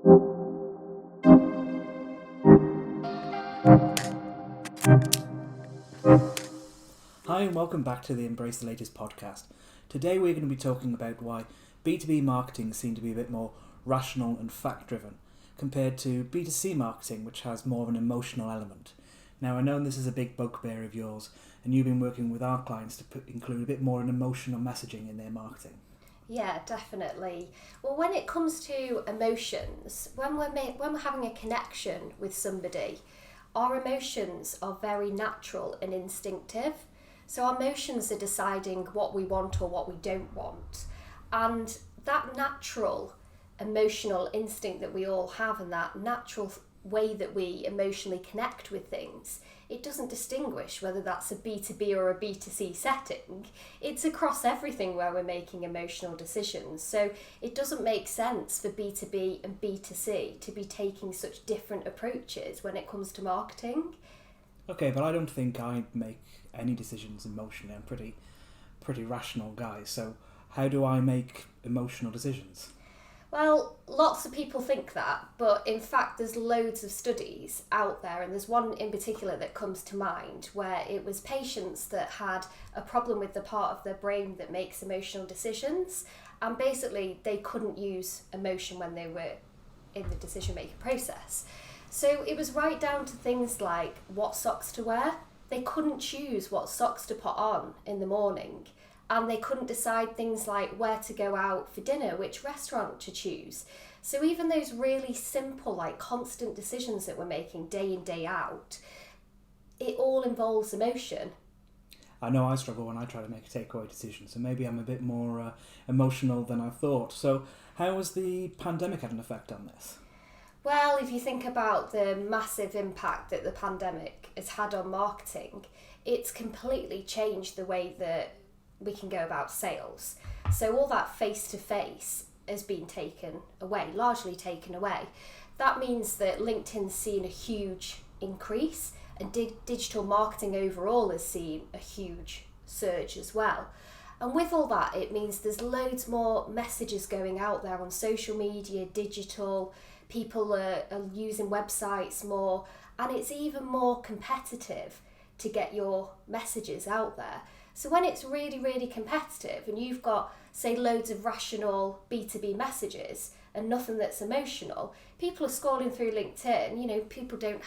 Hi and welcome back to the Embrace the Latest podcast. Today we're going to be talking about why B2B marketing seems to be a bit more rational and fact-driven compared to B2C marketing, which has more of an emotional element. Now I know this is a big bugbear of yours and you've been working with our clients to include a bit more an emotional messaging in their marketing. Yeah, definitely. Well, when it comes to emotions, when we're having a connection with somebody, our emotions are very natural and instinctive. So our emotions are deciding what we want or what we don't want. And that natural emotional instinct that we all have and that natural way that we emotionally connect with things, it doesn't distinguish whether that's a B2B or a B2C setting. It's across everything where we're making emotional decisions. So it doesn't make sense for B2B and B2C to be taking such different approaches when it comes to marketing. Okay, but I don't think I make any decisions emotionally. I'm pretty rational guy. So how do I make emotional decisions? Well, lots of people think that, but in fact there's loads of studies out there, and there's one in particular that comes to mind where it was patients that had a problem with the part of their brain that makes emotional decisions, and basically they couldn't use emotion when they were in the decision-making process. So it was right down to things like what socks to wear. They couldn't choose what socks to put on in the morning, and they couldn't decide things like where to go out for dinner, which restaurant to choose. So even those really simple, like constant decisions that we're making day in, day out, it all involves emotion. I know I struggle when I try to make a takeaway decision, so maybe I'm a bit more emotional than I thought. So how has the pandemic had an effect on this? Well, if you think about the massive impact that the pandemic has had on marketing, it's completely changed the way that we can go about sales. So all that face-to-face has been taken away, largely taken away. That means that LinkedIn's seen a huge increase, and digital marketing overall has seen a huge surge as well. And with all that, it means there's loads more messages going out there on social media, digital. People are using websites more, and it's even more competitive to get your messages out there. So when it's really, really competitive and you've got, say, loads of rational B2B messages and nothing that's emotional, people are scrolling through LinkedIn. You know, people don't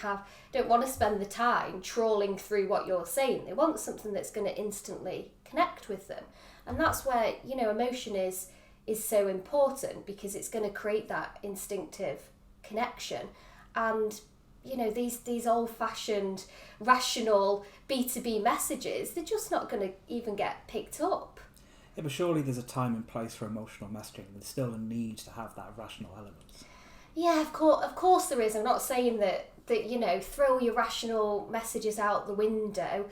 want to spend the time trawling through what you're saying. They want something that's going to instantly connect with them. And that's where, you know, emotion is so important, because it's going to create that instinctive connection. And you know, these old-fashioned, rational B2B messages, they're just not going to even get picked up. Yeah, but surely there's a time and place for emotional messaging. There's still a need to have that rational element. Yeah, of course there is. I'm not saying that you know, throw your rational messages out the window,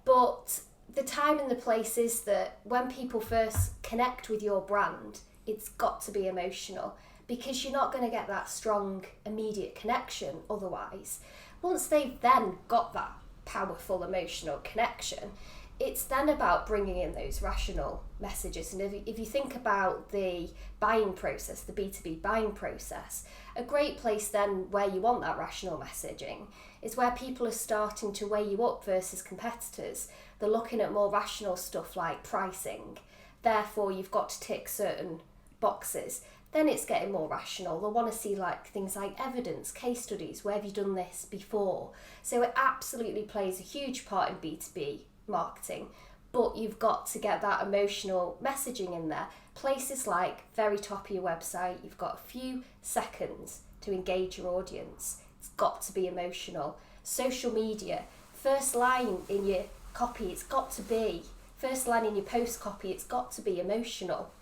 but the time and the place is that when people first connect with your brand, it's got to be emotional, because you're not going to get that strong immediate connection otherwise. Once they've then got that powerful emotional connection, it's then about bringing in those rational messages. And if you think about the buying process, the B2B buying process, a great place then where you want that rational messaging is where people are starting to weigh you up versus competitors. They're looking at more rational stuff like pricing. Therefore, you've got to tick certain boxes. Then it's getting more rational. They'll want to see like things like evidence, case studies, where have you done this before? So it absolutely plays a huge part in B2B marketing, but you've got to get that emotional messaging in there. Places like very top of your website, you've got a few seconds to engage your audience. It's got to be emotional. Social media, first line in your copy, it's got to be, first line in your post copy, it's got to be emotional.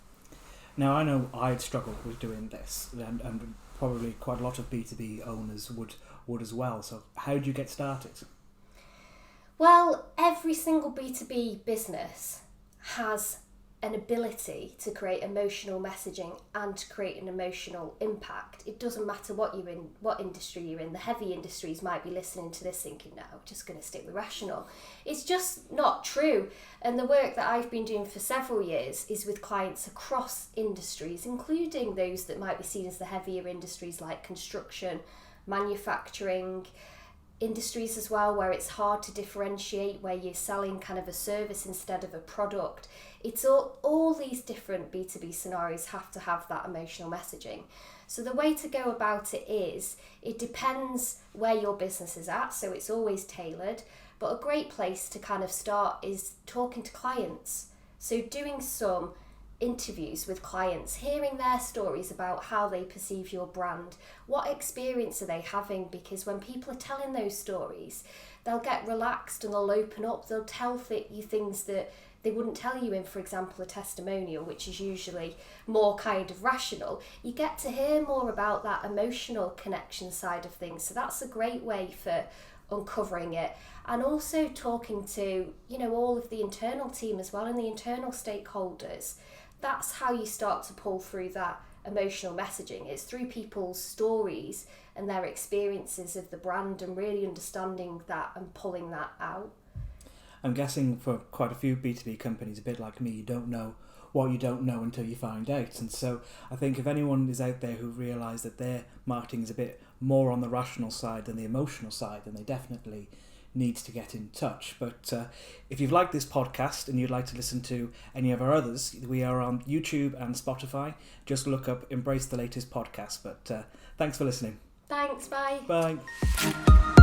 Now, I know I'd struggle with doing this, and probably quite a lot of B2B owners would as well. So how do you get started? Well, every single B2B business has an ability to create emotional messaging and to create an emotional impact. It doesn't matter what you're in, what industry you're in. The heavy industries might be listening to this thinking, no, I'm just going to stick with rational. It's just not true. And the work that I've been doing for several years is with clients across industries, including those that might be seen as the heavier industries like construction, manufacturing, industries as well where it's hard to differentiate, where you're selling kind of a service instead of a product. It's all these different B2B scenarios have to have that emotional messaging. So the way to go about it is, it depends where your business is at, so it's always tailored, but a great place to kind of start is talking to clients. So doing some interviews with clients, hearing their stories about how they perceive your brand, what experience are they having, because when people are telling those stories, they'll get relaxed and they'll open up, they'll tell you things that they wouldn't tell you in, for example, a testimonial, which is usually more kind of rational. You get to hear more about that emotional connection side of things, so that's a great way for uncovering it. And also talking to, all of the internal team as well and the internal stakeholders. That's how you start to pull through that emotional messaging. It's through people's stories and their experiences of the brand and really understanding that and pulling that out. I'm guessing for quite a few B2B companies, a bit like me, you don't know what you don't know until you find out. And so I think if anyone is out there who realise that their marketing is a bit more on the rational side than the emotional side, then they definitely need to get in touch. But if you've liked this podcast and you'd like to listen to any of our others, we are on YouTube and Spotify. Just look up Embrace the Latest Podcast. But thanks for listening. Thanks, bye. Bye.